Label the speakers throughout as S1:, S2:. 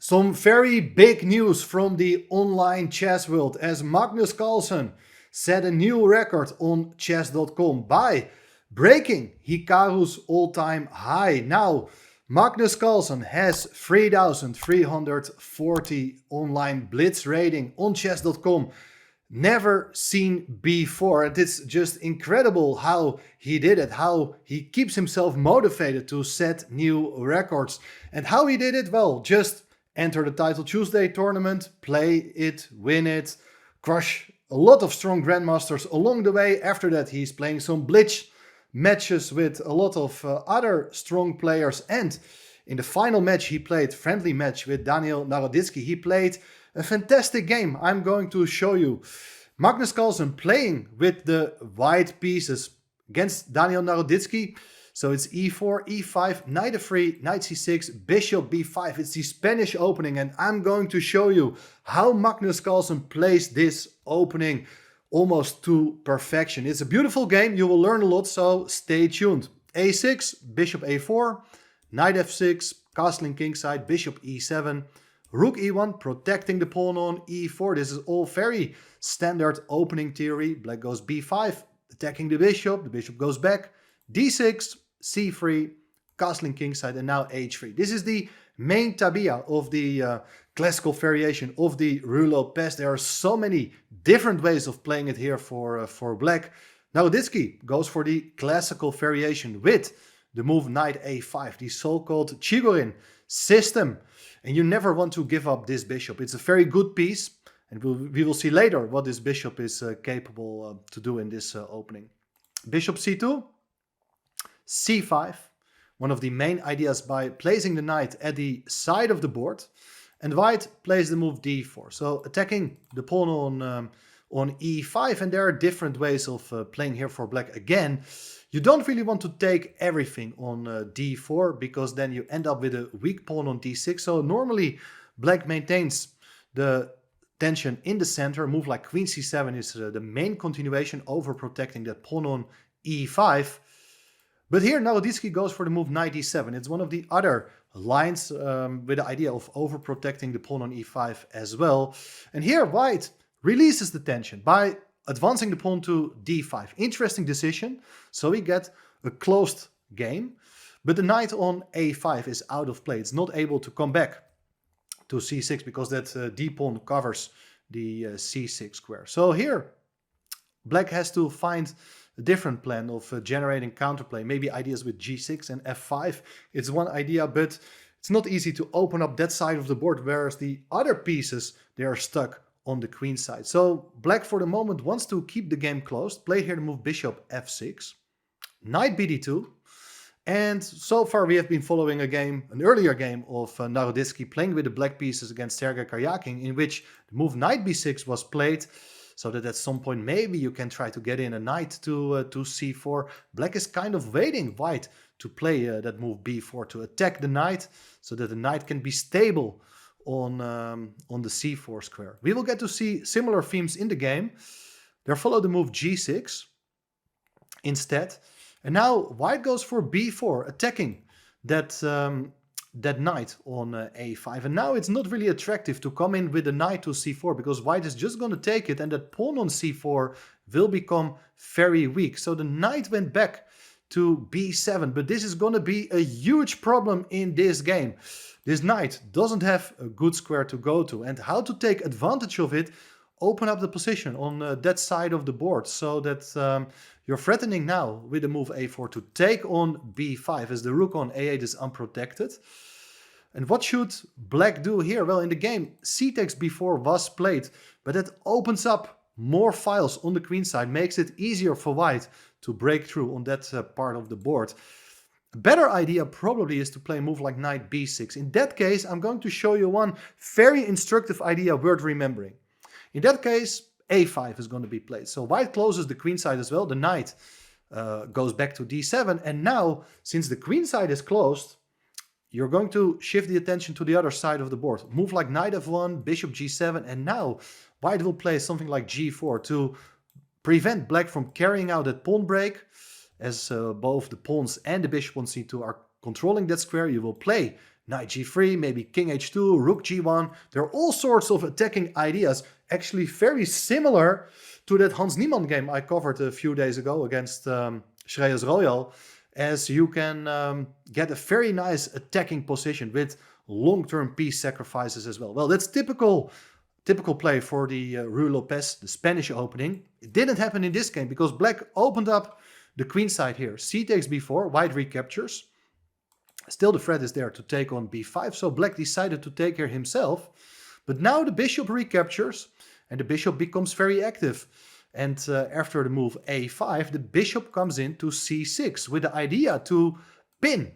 S1: Some very big news from the online chess world as Magnus Carlsen set a new record on chess.com by breaking Hikaru's all-time high. Now, Magnus Carlsen has 3,340 online blitz rating on chess.com. Never seen before. And it's just incredible how he did it, how he keeps himself motivated to set new records. And how he did it? Well, just enter the Title Tuesday tournament, play it, win it, crush a lot of strong grandmasters along the way. After that, he's playing some blitz matches with a lot of other strong players. And in the final match, he played friendly match with Daniel Naroditsky. He played a fantastic game. I'm going to show you Magnus Carlsen playing with the white pieces against Daniel Naroditsky. So it's e4, e5, knight f3, knight c6, bishop b5. It's the Spanish opening, and I'm going to show you how Magnus Carlsen plays this opening almost to perfection. It's a beautiful game. You will learn a lot, so stay tuned. a6, bishop a4, knight f6, castling kingside, bishop e7, rook e1, protecting the pawn on e4. This is all very standard opening theory. Black goes b5, attacking the bishop goes back, d6, c3, castling kingside, and now h3. This is the main tabia of the classical variation of the Rouleau Pass. There are so many different ways of playing it here for black. Naroditsky goes for the classical variation with the move knight a5, the so-called Chigorin system. And you never want to give up this bishop. It's a very good piece, and we will see later what this bishop is capable to do in this opening. Bishop c2, c5, one of the main ideas by placing the knight at the side of the board, and white plays the move d4, so attacking the pawn on e5. And there are different ways of playing here for black. Again, you don't really want to take everything on d4, because then you end up with a weak pawn on d6. So normally black maintains the tension in the center. A move like queen c7 is the main continuation over protecting that pawn on e5. But here Naroditsky goes for the move knight e7. It's one of the other lines with the idea of overprotecting the pawn on e5 as well. And here white releases the tension by advancing the pawn to d5. Interesting decision. So we get a closed game. But the knight on a5 is out of play. It's not able to come back to c6 because that d-pawn covers the c6 square. So here black has to find a different plan of generating counterplay. Maybe ideas with g6 and f5. It's one idea, but it's not easy to open up that side of the board, whereas the other pieces, they are stuck on the queen side. So black for the moment wants to keep the game closed. Played here the move bishop f6, knight bd2. And so far we have been following an earlier game of Naroditsky playing with the black pieces against Sergei Karyakin, in which the move knight b6 was played, so that at some point maybe you can try to get in a knight to c4. Black is kind of waiting white to play that move b4 to attack the knight, so that the knight can be stable on the c4 square. We will get to see similar themes in the game. There follow the move g6 instead. And now white goes for b4, attacking that knight on a5. And now it's not really attractive to come in with the knight to c4, because white is just going to take it, and that pawn on c4 will become very weak. So the knight went back to b7, but this is going to be a huge problem in this game. This knight doesn't have a good square to go to, and how to take advantage of it, open up the position on that side of the board, so that you're threatening now with the move a4 to take on b5, as the rook on a8 is unprotected. And what should black do here? Well, in the game, c takes b4 was played, but it opens up more files on the queen side, makes it easier for white to break through on that part of the board. A better idea probably is to play a move like knight b6. In that case, I'm going to show you one very instructive idea worth remembering. In that case, a5 is going to be played. So white closes the queen side as well. The knight goes back to d7. And now, since the queen side is closed, you're going to shift the attention to the other side of the board. Move like knight f1, bishop g7. And now white will play something like g4 to prevent black from carrying out that pawn break. As both the pawns and the bishop on c2 are controlling that square, you will play knight g3, maybe king h2, rook g1. There are all sorts of attacking ideas, actually very similar to that Hans Niemann game I covered a few days ago against Shreyas Royal, as you can get a very nice attacking position with long-term piece sacrifices as well. Well, that's typical play for the Ruy Lopez, the Spanish opening. It didn't happen in this game because black opened up the queen side here. C takes b4, white recaptures. Still the threat is there to take on b5, so black decided to take here himself. But now the bishop recaptures and the bishop becomes very active. And after the move a5, the bishop comes in to c6 with the idea to pin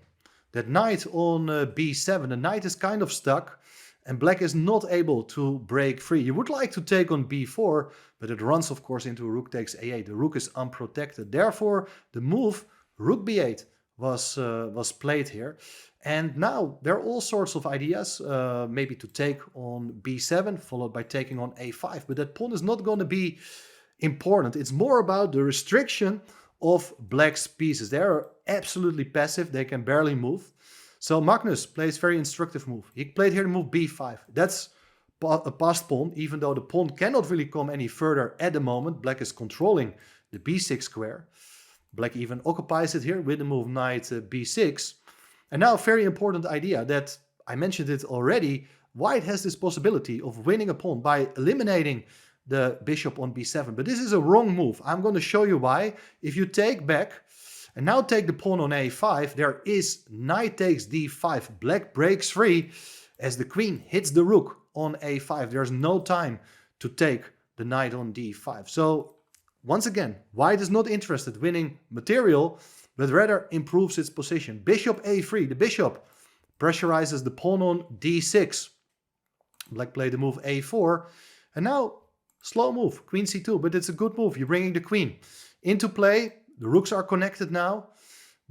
S1: that knight on b7. The knight is kind of stuck and black is not able to break free. You would like to take on b4, but it runs of course into rook takes a8. The rook is unprotected. Therefore, the move rook b8 was played here. And now there are all sorts of ideas, maybe to take on b7, followed by taking on a5. But that pawn is not going to be important. It's more about the restriction of black's pieces. They are absolutely passive. They can barely move. So Magnus plays very instructive move. He played here the move b5. That's a passed pawn, even though the pawn cannot really come any further at the moment. Black is controlling the b6 square. Black even occupies it here with the move knight b6. And now a very important idea that I mentioned it already. White has this possibility of winning a pawn by eliminating the bishop on b7. But this is a wrong move. I'm going to show you why. If you take back and now take the pawn on a5, there is knight takes d5. Black breaks free as the queen hits the rook on a5. There's no time to take the knight on d5. So once again, white is not interested in winning material, but rather improves its position. Bishop a3. The bishop pressurizes the pawn on d6. Black played the move a4. And now, slow move, queen c2, but it's a good move. You're bringing the queen into play. The rooks are connected now.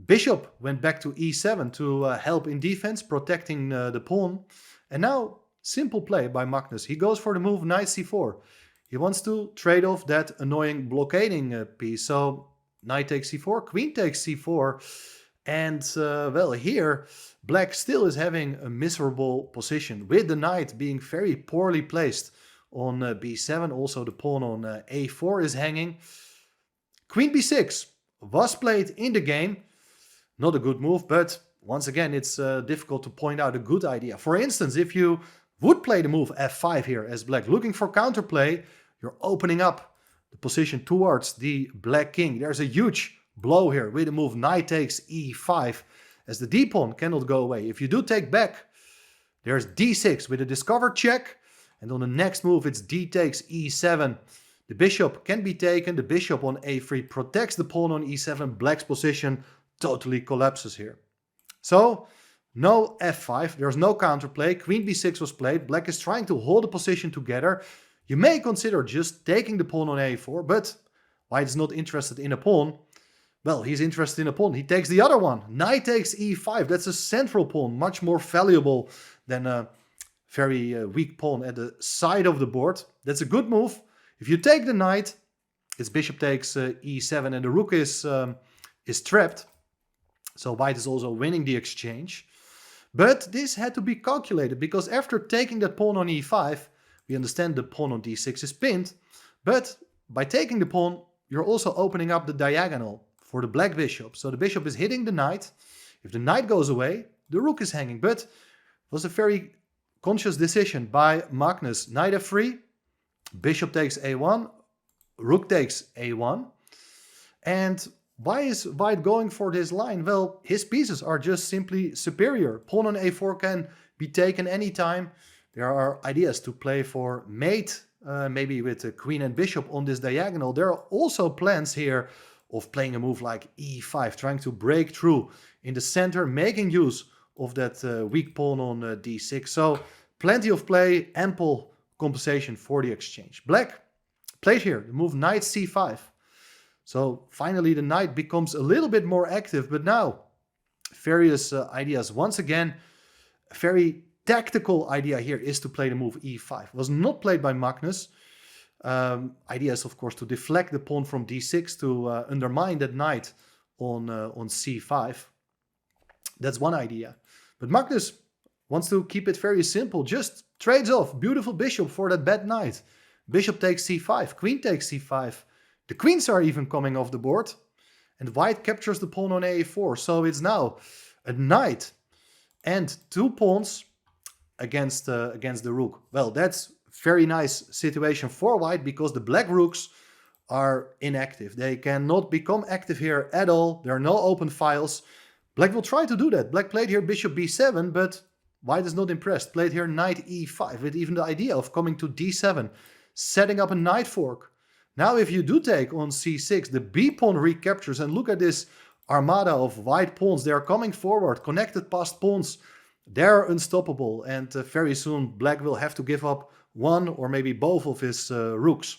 S1: Bishop went back to e7 to help in defense, protecting the pawn. And now, simple play by Magnus. He goes for the move knight c4. He wants to trade off that annoying blockading piece. So knight takes c4, queen takes c4. And well, here black still is having a miserable position with the knight being very poorly placed on b7. Also the pawn on a4 is hanging. Queen b6 was played in the game. Not a good move, but once again, it's difficult to point out a good idea. For instance, if you would play the move f5 here as black looking for counterplay, you're opening up the position towards the black king. There's a huge blow here with the move knight takes e5 as the d-pawn cannot go away. If you do take back, there's d6 with a discovered check. And on the next move, it's d takes e7. The bishop can be taken. The bishop on a3 protects the pawn on e7. Black's position totally collapses here. So, no f5. There's no counterplay. Queen b6 was played. Black is trying to hold the position together. You may consider just taking the pawn on a4, but white is not interested in a pawn. Well, he's interested in a pawn. He takes the other one. Knight takes e5. That's a central pawn, much more valuable than a very weak pawn at the side of the board. That's a good move. If you take the knight, it's bishop takes e7 and the rook is trapped. So white is also winning the exchange. But this had to be calculated because after taking that pawn on e5, we understand the pawn on d6 is pinned. But by taking the pawn, you're also opening up the diagonal for the black bishop. So the bishop is hitting the knight. If the knight goes away, the rook is hanging. But it was a very conscious decision by Magnus. Knight f3, bishop takes a1, rook takes a1. And why is white going for this line? Well, his pieces are just simply superior. Pawn on a4 can be taken anytime. There are ideas to play for mate, maybe with the queen and bishop on this diagonal. There are also plans here of playing a move like e5, trying to break through in the center, making use of that weak pawn on d6. So plenty of play, ample compensation for the exchange. Black played here the move knight c5. So finally the knight becomes a little bit more active, but now various ideas. Once again, a very tactical idea here is to play the move e5. It was not played by Magnus. Idea is of course to deflect the pawn from d6 to undermine that knight on c5. That's one idea. But Magnus wants to keep it very simple. Just trades off. Beautiful bishop for that bad knight. Bishop takes c5. Queen takes c5. The queens are even coming off the board. And white captures the pawn on a4. So it's now a knight and 2 pawns against the rook. Well, that's very nice situation for white because the black rooks are inactive. They cannot become active here at all. There are no open files. Black will try to do that. Black played here bishop b7, but white is not impressed. Played here knight e5 with even the idea of coming to d7, setting up a knight fork. Now if you do take on c6, the b pawn recaptures, and look at this armada of white pawns. They are coming forward, connected past pawns. They're unstoppable, and very soon black will have to give up one or maybe both of his rooks.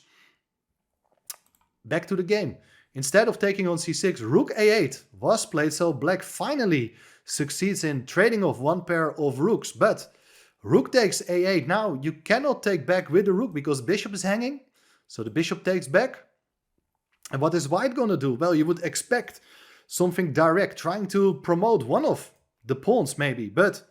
S1: Back to the game. Instead of taking on c6, rook a8 was played, so black finally succeeds in trading off one pair of rooks. But rook takes a8. Now you cannot take back with the rook because bishop is hanging. So the bishop takes back. And what is white gonna do? Well, you would expect something direct, trying to promote one of the pawns maybe, but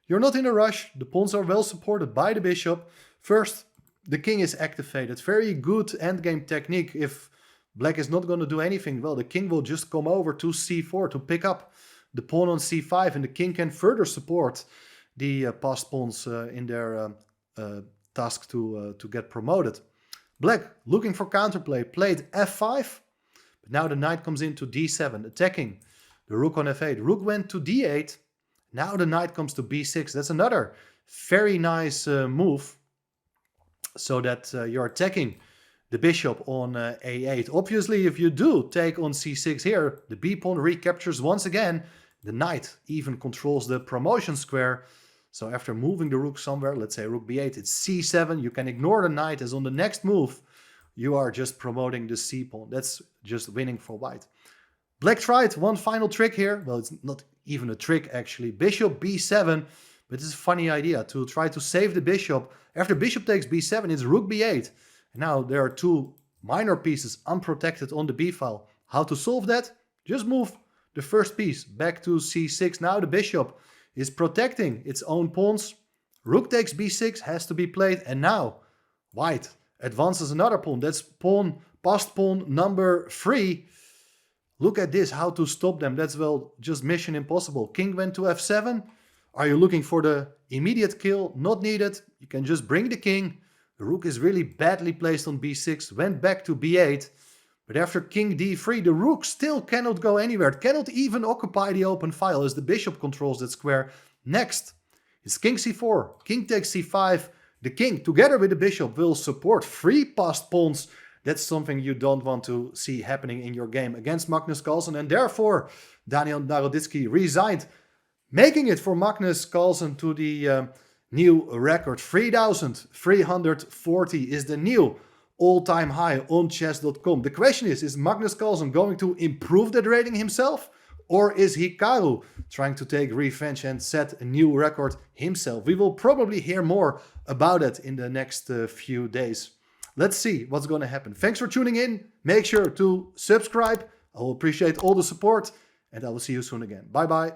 S1: you're not in a rush. The pawns are well supported by the bishop. First, the king is activated. Very good endgame technique. If black is not going to do anything, well, the king will just come over to c4 to pick up the pawn on c5, and the king can further support the passed pawns in their task to get promoted. Black, looking for counterplay, played f5, but now the knight comes into d7, attacking the rook on f8. Rook went to d8. Now the knight comes to b6. That's another very nice move, so that you're attacking the bishop on a8. Obviously, if you do take on c6 here, the b pawn recaptures once again. The knight even controls the promotion square. So after moving the rook somewhere, let's say rook b8, it's c7. You can ignore the knight, as on the next move, you are just promoting the c pawn. That's just winning for white. Black tried one final trick here. Well, it's not even a trick actually. Bishop b7, but it's a funny idea to try to save the bishop. After bishop takes b7, it's rook b8. And now there are 2 minor pieces unprotected on the b file. How to solve that? Just move the first piece back to c6. Now the bishop is protecting its own pawns. Rook takes b6 has to be played, and now white advances another pawn. That's pawn, passed pawn number 3. Look at this, how to stop them. That's, well, just mission impossible. King went to f7. Are you looking for the immediate kill? Not needed. You can just bring the king. The rook is really badly placed on b6. Went back to b8. But after king d3, the rook still cannot go anywhere. It cannot even occupy the open file as the bishop controls that square. Next is king c4. King takes c5. The king, together with the bishop, will support 3 passed pawns. That's something you don't want to see happening in your game against Magnus Carlsen. And therefore, Daniel Naroditsky resigned, making it for Magnus Carlsen to the new record. 3,340 is the new all-time high on chess.com. The question is Magnus Carlsen going to improve that rating himself? Or is Hikaru trying to take revenge and set a new record himself? We will probably hear more about it in the next few days. Let's see what's going to happen. Thanks for tuning in. Make sure to subscribe. I will appreciate all the support, and I will see you soon again. Bye bye.